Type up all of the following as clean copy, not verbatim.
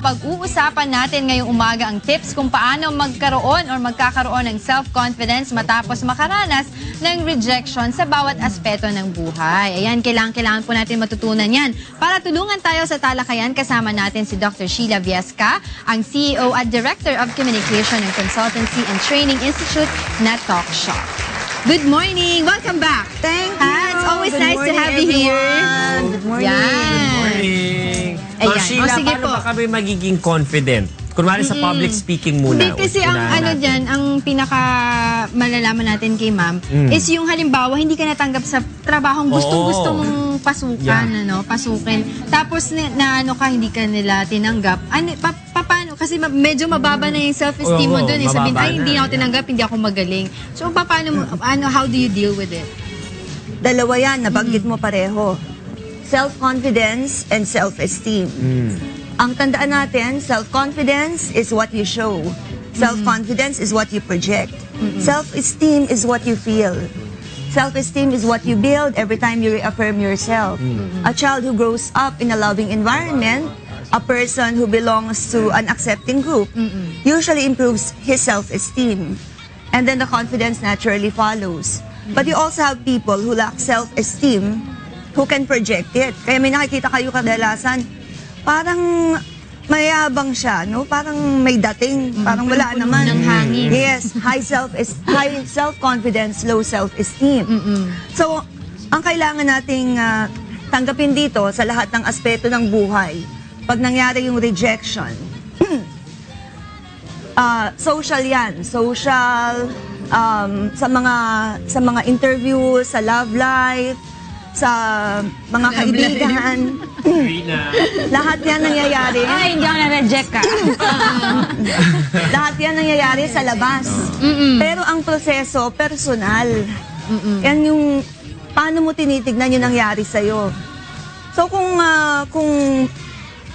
Pag-uusapan natin ngayong umaga ang tips kung paano magkaroon o magkakaroon ng self-confidence matapos makaranas ng rejection sa bawat aspeto ng buhay. Ayan, kailangan po natin matutunan yan. Para tulungan tayo sa talakayan, kasama natin si Dr. Sheila Viesca, ang CEO at Director of Communication and Consultancy and Training Institute na Talk Shop. Good morning! Welcome back! Thank you! It's always Good nice to morning, have you here. everyone. Good morning. Yan. Good morning. Ayan. Sheila, O, sige paano po. ba kami magiging confident? Kunwari sa public speaking muna. Hindi kasi ang unahan ano natin. dyan, ang pinaka malalaman natin kay ma'am is yung halimbawa hindi ka natanggap sa trabahong gustong-gusto mong pasukan, pasukin. Tapos na ano ka, hindi ka nila tinanggap. Ano, paano? Kasi medyo mababa na yung self-esteem mo Oo, dun. Sabihin, mababa ay hindi na. ako tinanggap, hindi ako magaling. So paano mo, how do you deal with it? Dalawa yan, nabanggit mo pareho. Self-confidence and self-esteem. Ang tandaan natin, self-confidence is what you show. Self-confidence is what you project. Self-esteem is what you feel. Self-esteem is what you build every time you reaffirm yourself. A child who grows up in a loving environment, a person who belongs to an accepting group, usually improves his self-esteem. And then the confidence naturally follows. But you also have people who lack self-esteem who can project it. Kaya may nakikita kayo kadalasan, parang mayabang siya, no? Parang may dating, parang wala Puno naman. ng hangin. Yes, high self-confidence, low self-esteem. So, ang kailangan nating tanggapin dito sa lahat ng aspeto ng buhay, pag nangyari yung rejection, social yan. Social, sa mga interviews, sa love life, sa mga kaibigan. Lahat yan nangyayari. Ay, hindi ako na-reject ka. Lahat yan nangyayari sa labas. Pero ang proseso, personal. Yan yung paano mo tinitignan yung nangyari sa'yo. So kung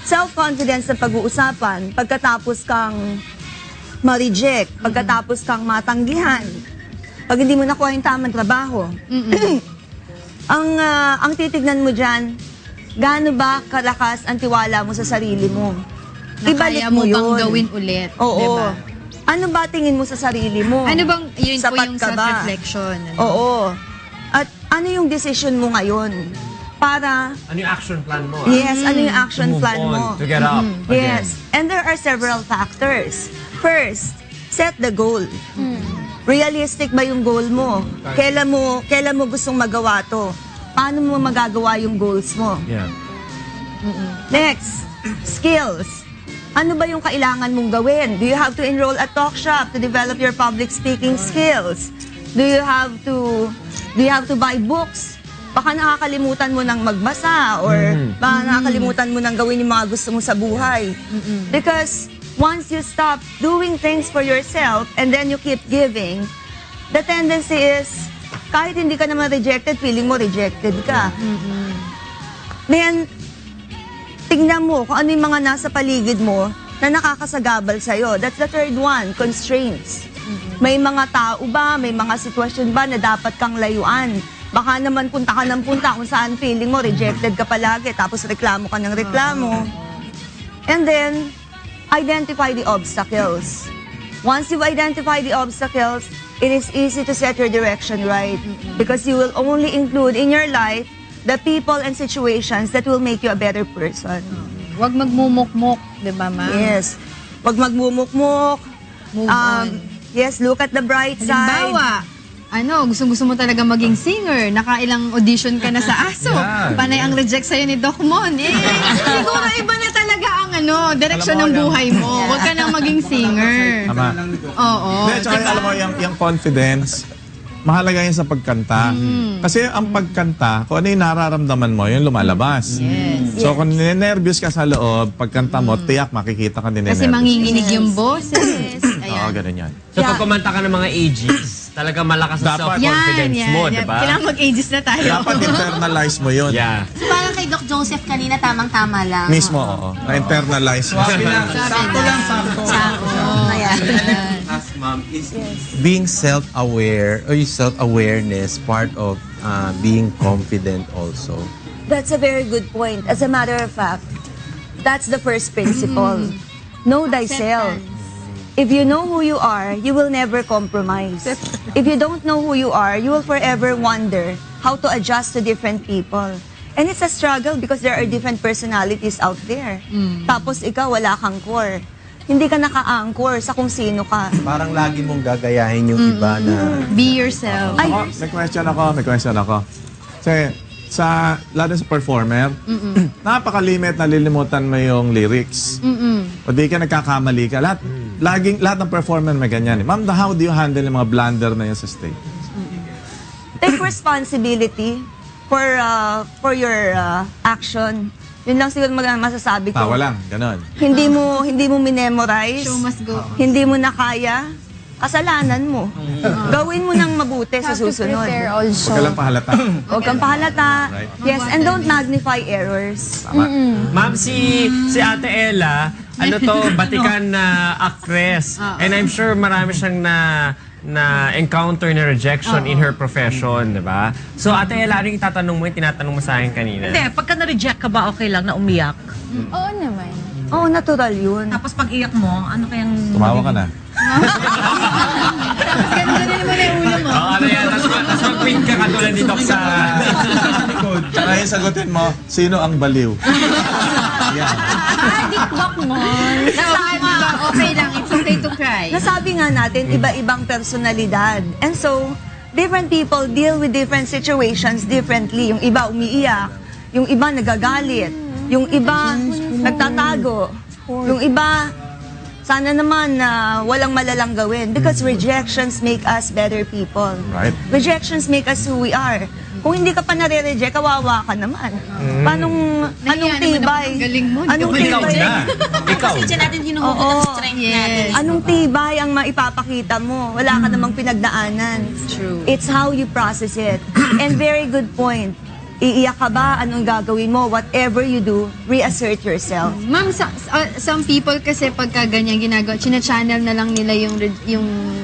self-confidence na pag-uusapan, pagkatapos kang ma-reject, pagkatapos kang matanggihan, pag hindi mo nakuha yung tamang trabaho, ang titignan mo dyan, gaano ba kalakas ang tiwala mo sa sarili mo? Kaya mo bang gawin ulit? Oo. Diba? Ano ba tingin mo sa sarili mo? Ano bang, yun po Sapat yung ka ba? self-reflection? Oo. At ano yung decision mo ngayon? Para, Ano yung action plan mo? yes, ano yung action To move plan on, mo? to get up again. Yes. And there are several factors. First, set the goal. Realistic ba yung goal mo? Kailan mo gustong magawa to? Paano mo magagawa yung goals mo? Yeah. Next, skills. Ano ba yung kailangan mong gawin? Do you have to enroll at Talk Shop to develop your public speaking skills? Do you have to buy books? Baka nakakalimutan mo ng magbasa or baka nakakalimutan mo ng gawin yung mga gusto mo sa buhay. Because once you stop doing things for yourself and then you keep giving, the tendency is kahit hindi ka naman rejected, feeling mo rejected ka. Then, tingnan mo kung ano yung mga nasa paligid mo na nakakasagabal sa'yo. That's the third one, constraints. May mga tao ba, may mga sitwasyon ba na dapat kang layuan? Baka naman punta ka ng punta kung saan feeling mo rejected ka palagi, tapos reklamo ka ng reklamo. And then, identify the obstacles. Once you've identified the obstacles, it is easy to set your direction right because you will only include in your life the people and situations that will make you a better person. Huwag magmumukmok, di ba, ma'am? Yes. Huwag magmumukmok. Move on. Yes, look at the bright side. Halimbawa, gusto mo talaga maging singer, nakailang audition ka na sa ASO, panay ang reject sa'yo ni Doc Mon, siguro iba na talaga ang direksyon ng buhay mo. Huwag ka nang maging singer. Tama. Oo. Hindi, tsaka alam mo, yung confidence, mahalaga yan sa pagkanta. Kasi ang pagkanta, kung ano yung nararamdaman mo, yung lumalabas. Yes. So kung ninenervyos ka sa loob, pagkanta mo, tiyak makikita ka ninenervyos. Kasi manginginig yung boses. Oo, Ayan. ganun yan. So pag kumanta ka ng mga ages, talaga malakas ang Dapat. self-confidence mo, di ba? Kailangan mag-ages na tayo. Dapat internalize mo yun. Yeah. So parang kay Doc Joseph kanina, tamang-tama lang. Mismo, oo. Na-internalize mo. Sakto lang, sakto. Ayan. Ask ma'am, is being self-aware or yung self-awareness part of being confident also? That's a very good point. As a matter of fact, That's the first principle. Know thyself. If you know who you are, you will never compromise. If you don't know who you are, you will forever wonder how to adjust to different people. And it's a struggle because there are different personalities out there. Tapos ikaw, wala kang core. Hindi ka naka-anchor sa kung sino ka. Parang lagi mong gagayahin yung iba na... Be yourself. Ay, May question ako. Kasi sa, lalo sa performer, napakalimit na lilimutan mo yung lyrics. O di ka nagkakamali ka. Lahat ng performer may ganyan. Ma'am, how do you handle yung mga blunder na yun sa stage? take responsibility for your action. Yun lang siguro masasabi ko. Tawa lang, ganon. Hindi mo minemorize. Show must go. Hindi mo na kaya. Kasalanan mo. Gawin mo ng mabuti sa susunod. Huwag ka lang pahalata. Huwag kang pahalata. Yes, and don't magnify errors. Ma'am, si Ate Ella, batikan na actress. And I'm sure marami siyang na encounter na rejection in her profession, di ba? So, Ate Ella, ano yung tatanong mo, yung tinatanong mo sa akin kanina? Hindi, pagka na-reject ka ba, okay lang na umiyak? Oo naman. Oo, natural yun. Tapos pag iyak mo, ano kayang... Tumawa ka na. Ganun mo na yung ulo mo. Oo, ano yan? Tapos mag-pink ka katulad dito sa... Tsaka yung sagutin mo, sino ang baliw? Yan. Nasabi ba, okay lang, it's okay to cry. Nasabi nga natin, iba-ibang personalidad. And so, different people deal with different situations differently. Yung iba umiiyak, yung iba nagagalit, yung iba nagtatago, yung iba sana naman na walang malalang gawin because rejections make us better people. Right. Rejections make us who we are. Kung hindi ka pa nare-reject, kawawa ka naman. Anong Nahiya naman tibay? ako, galing mo. Anong Ikaw tibay? na. Ikaw. Kasi dyan natin hinuhugot Oo. ang strength natin. Anong tibay ang maipapakita mo? Wala ka namang pinagdaanan. True. It's how you process it. And very good point. Iiyak ka ba? Anong gagawin mo? Whatever you do, reassert yourself. Ma'am, some people kasi pagka ganyan ginagawa, china-channel na lang nila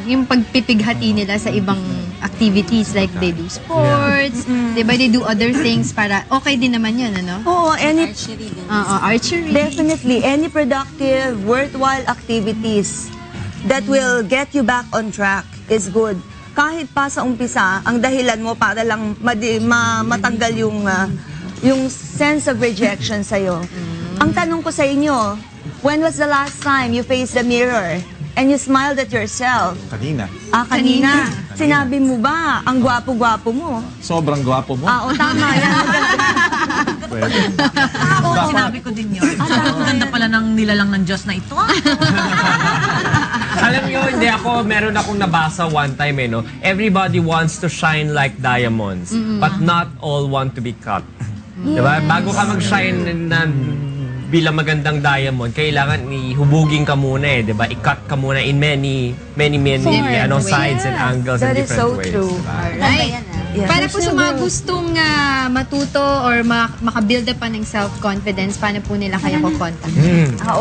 yung pagpipighati nila sa ibang activities like they do sports, diba? They do other things para okay din naman yun, ano? Oo, Archery, ganun. Archery. definitely, any productive, worthwhile activities that will get you back on track is good. Kahit pa sa umpisa, ang dahilan mo para lang matanggal yung sense of rejection sa'yo. Ang tanong ko sa inyo, when was the last time you faced the mirror and you smiled at yourself? Kanina. Kanina. Sinabi mo ba, ang gwapo-gwapo mo? Sobrang gwapo mo. Oo, tama yan. Pwede. Ako, sinabi ko din yun. Ang ganda pala ng nilalang ng Diyos na ito. Alam niyo, meron akong nabasa one time, no? Everybody wants to shine like diamonds, but not all want to be cut. Diba? Bago ka mag-shine na bilang magandang diamond, kailangan ihubugin ka muna diba? I-cut ka muna in many sides and angles That and is different so ways. true. Alright. Yes. Para po sa mga gustong matuto or makabuild up pa ng self-confidence, paano po nila kayo kukontak?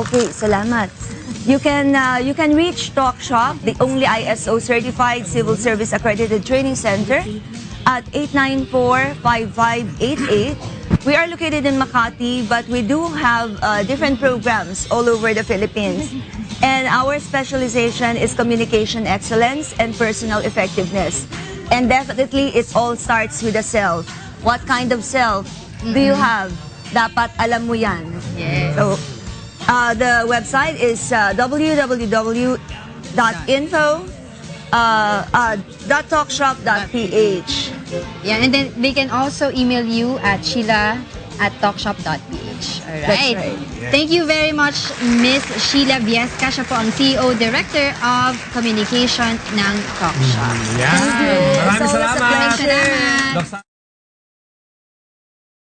Okay, salamat. You can reach Talk Shop, the only ISO certified civil service accredited training center at 894-5588. We are located in Makati, but we do have different programs all over the Philippines. And our specialization is communication excellence and personal effectiveness. And definitely, it all starts with the self. What kind of self do you have? Dapat alam mo yan. Yes. So, the website is www.talkshop.ph. Yeah, and then they can also email you at sheila@talkshop.ph. Alright. That's right. Thank you very much, Miss Sheila Viesca. Siya po ang CEO, Director of Communication ng Talk Shop. Yeah. Maraming It's always a salamat. pleasure. Doc